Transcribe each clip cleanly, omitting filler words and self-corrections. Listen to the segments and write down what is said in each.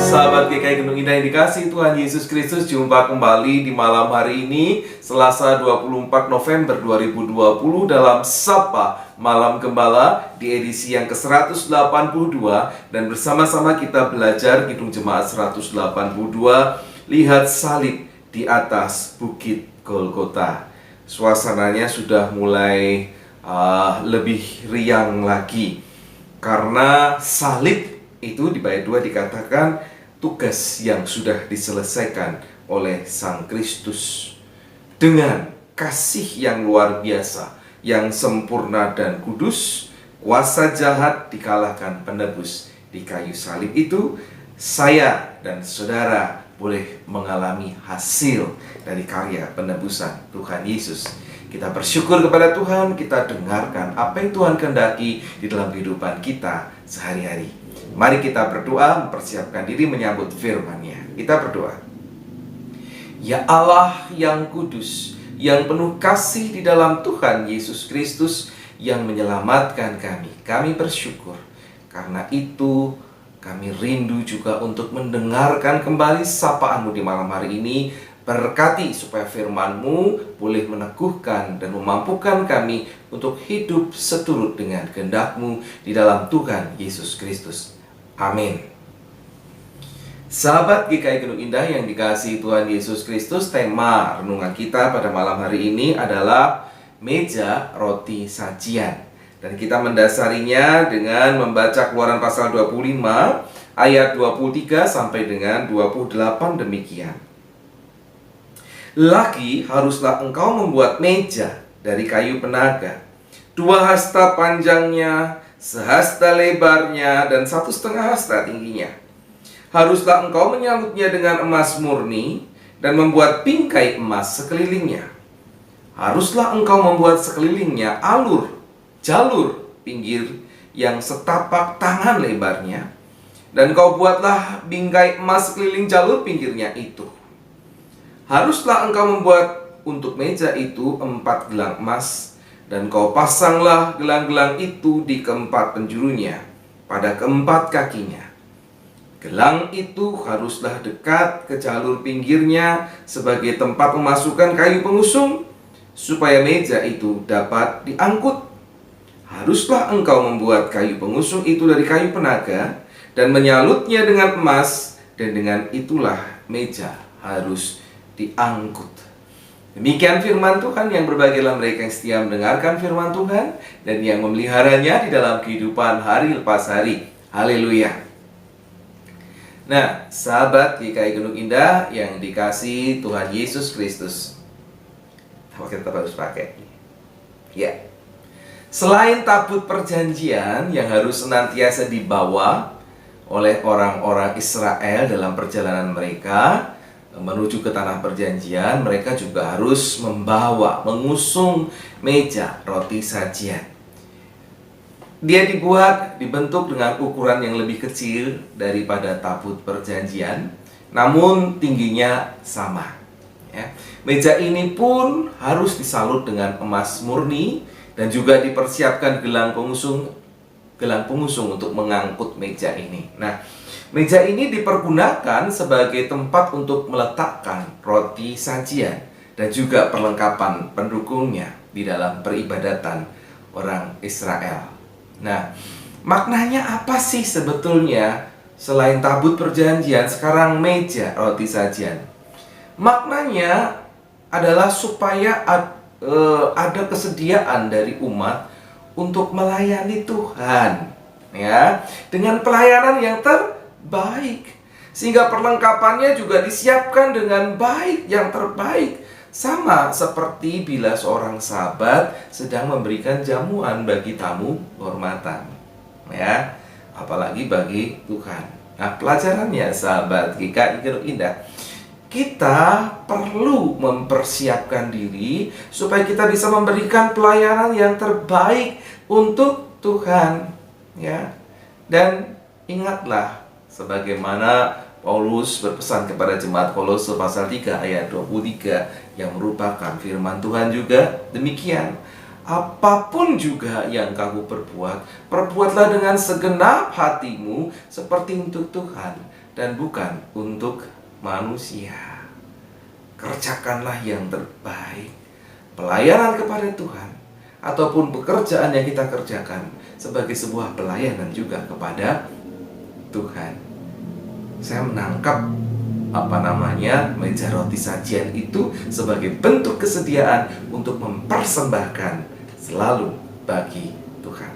Sahabat GKI Gunung Indah yang dikasihi Tuhan Yesus Kristus, jumpa kembali di malam hari ini Selasa 24 November 2020 dalam Sapa Malam Gembala di edisi yang ke-182. Dan bersama-sama kita belajar Kidung Jemaat 182, Lihat Salib di atas Bukit Golgota. Suasananya sudah mulai lebih riang lagi, karena salib itu di bait 2 dikatakan tugas yang sudah diselesaikan oleh Sang Kristus dengan kasih yang luar biasa, yang sempurna dan kudus. Kuasa jahat dikalahkan penebus. Di kayu salib itu saya dan saudara boleh mengalami hasil dari karya penebusan Tuhan Yesus. Kita bersyukur kepada Tuhan, kita dengarkan apa yang Tuhan kehendaki di dalam kehidupan kita sehari-hari. Mari kita berdoa, mempersiapkan diri menyambut firman-Nya. Kita berdoa. Ya Allah yang kudus, yang penuh kasih di dalam Tuhan Yesus Kristus yang menyelamatkan kami bersyukur. Karena itu kami rindu juga untuk mendengarkan kembali sapaan-Mu di malam hari ini. Berkati supaya firman-Mu boleh meneguhkan dan memampukan kami untuk hidup seturut dengan kehendak-Mu di dalam Tuhan Yesus Kristus. Amin. Sahabat GKI Gunung Indah yang dikasihi Tuhan Yesus Kristus, tema renungan kita pada malam hari ini adalah meja roti sajian. Dan kita mendasarinya dengan membaca Keluaran pasal 25 ayat 23 sampai dengan 28 demikian. Lagi haruslah engkau membuat meja dari kayu penaga, 2 hasta panjangnya, sehasta lebarnya, dan 1,5 hasta tingginya. Haruslah engkau menyalutnya dengan emas murni dan membuat bingkai emas sekelilingnya. Haruslah engkau membuat sekelilingnya jalur pinggir yang setapak tangan lebarnya, dan kau buatlah bingkai emas sekeliling jalur pinggirnya itu. Haruslah engkau membuat untuk meja itu 4 gelang emas, dan kau pasanglah gelang-gelang itu di keempat penjurunya, pada keempat kakinya. Gelang itu haruslah dekat ke jalur pinggirnya sebagai tempat memasukkan kayu pengusung, supaya meja itu dapat diangkut. Haruslah engkau membuat kayu pengusung itu dari kayu penaga, dan menyalutnya dengan emas, dan dengan itulah meja harus diangkut. Demikian firman Tuhan. Yang berbahagialah mereka yang setia mendengarkan firman Tuhan dan yang memeliharanya di dalam kehidupan hari lepas hari. Haleluya. Nah, sahabat GKI Gunung Indah yang dikasihi Tuhan Yesus Kristus, apa kita harus pakai? Ya. Selain tabut perjanjian yang harus senantiasa dibawa oleh orang-orang Israel dalam perjalanan mereka menuju ke tanah perjanjian, mereka juga harus mengusung meja roti sajian. Dia dibentuk dengan ukuran yang lebih kecil daripada tabut perjanjian, namun tingginya sama. Ya. Meja ini pun harus disalut dengan emas murni dan juga dipersiapkan gelang pengusung untuk mengangkut meja ini. Nah, meja ini dipergunakan sebagai tempat untuk meletakkan roti sajian dan juga perlengkapan pendukungnya di dalam peribadatan orang Israel. Nah, maknanya apa sih sebetulnya selain tabut perjanjian, sekarang meja roti sajian? Maknanya adalah supaya ada kesediaan dari umat untuk melayani Tuhan, ya, dengan pelayanan yang terbaik, sehingga perlengkapannya juga disiapkan dengan baik, yang terbaik, sama seperti bila seorang sahabat sedang memberikan jamuan bagi tamu kehormatan, ya, apalagi bagi Tuhan. Nah, pelajarannya sahabat GKI Gunung Indah, kita perlu mempersiapkan diri supaya kita bisa memberikan pelayanan yang terbaik untuk Tuhan, ya. Dan ingatlah sebagaimana Paulus berpesan kepada jemaat Kolose pasal 3 ayat 23 yang merupakan firman Tuhan juga demikian. Apapun juga yang kamu perbuatlah dengan segenap hatimu seperti untuk Tuhan dan bukan untuk manusia. Kerjakanlah yang terbaik. Pelayanan kepada Tuhan ataupun pekerjaan yang kita kerjakan sebagai sebuah pelayanan juga kepada Tuhan. Saya menangkap meja roti sajian itu sebagai bentuk kesediaan untuk mempersembahkan selalu bagi Tuhan.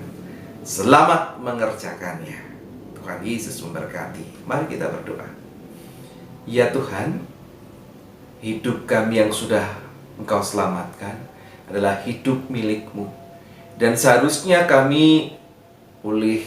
Selamat mengerjakannya. Tuhan Yesus memberkati. Mari kita berdoa. Ya Tuhan, hidup kami yang sudah Engkau selamatkan adalah hidup milik-Mu. Dan seharusnya kami boleh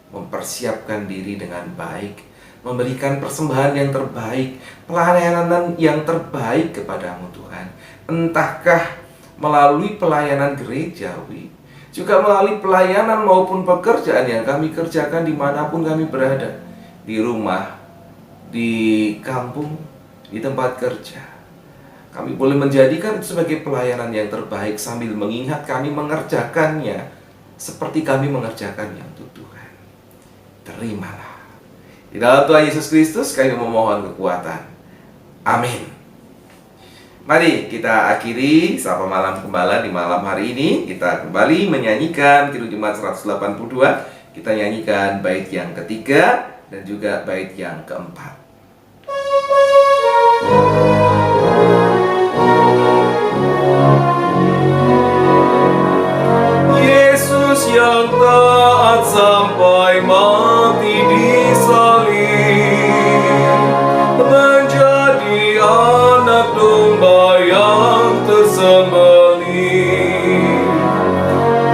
mempersiapkan diri dengan baik, memberikan persembahan yang terbaik, pelayanan yang terbaik kepadamu Tuhan. Entahkah melalui pelayanan gerejawi, juga melalui pelayanan maupun pekerjaan yang kami kerjakan dimanapun kami berada, di rumah, di kampung, di tempat kerja. Kami boleh menjadikan itu sebagai pelayanan yang terbaik sambil mengingat kami mengerjakannya seperti kami mengerjakannya untuk Tuhan. Terimalah. Di dalam Tuhan Yesus Kristus kami memohon kekuatan. Amin. Mari kita akhiri Sapa Malam Gembala di malam hari ini. Kita kembali menyanyikan Kidung Jemaat 182. Kita nyanyikan bait yang ketiga dan juga bait yang keempat. Yesus yang taat sampai mati di salib, menjadi anak domba yang tersembelih.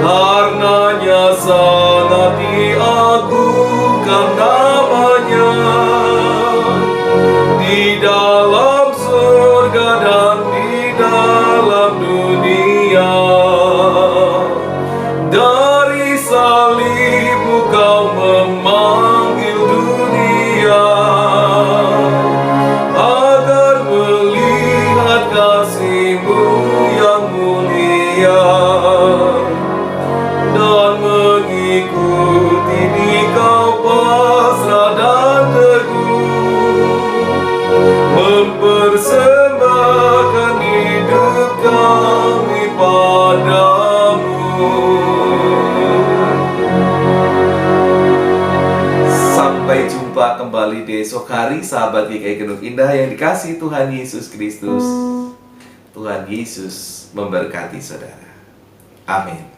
Karenanya sangat diagungkan namanya di dalam surga dan di dalam dunia. Dari salibmu kau memanggil dunia agar melihat kasih-Mu yang mulia dan mengikuti di kau pasrah dan teguh, mempersembahkan hidup kami padamu. Sampai jumpa kembali di esok hari, sahabat GKI Genuk Indah yang dikasihi Tuhan Yesus Kristus. Tuhan Yesus memberkati saudara. Amin.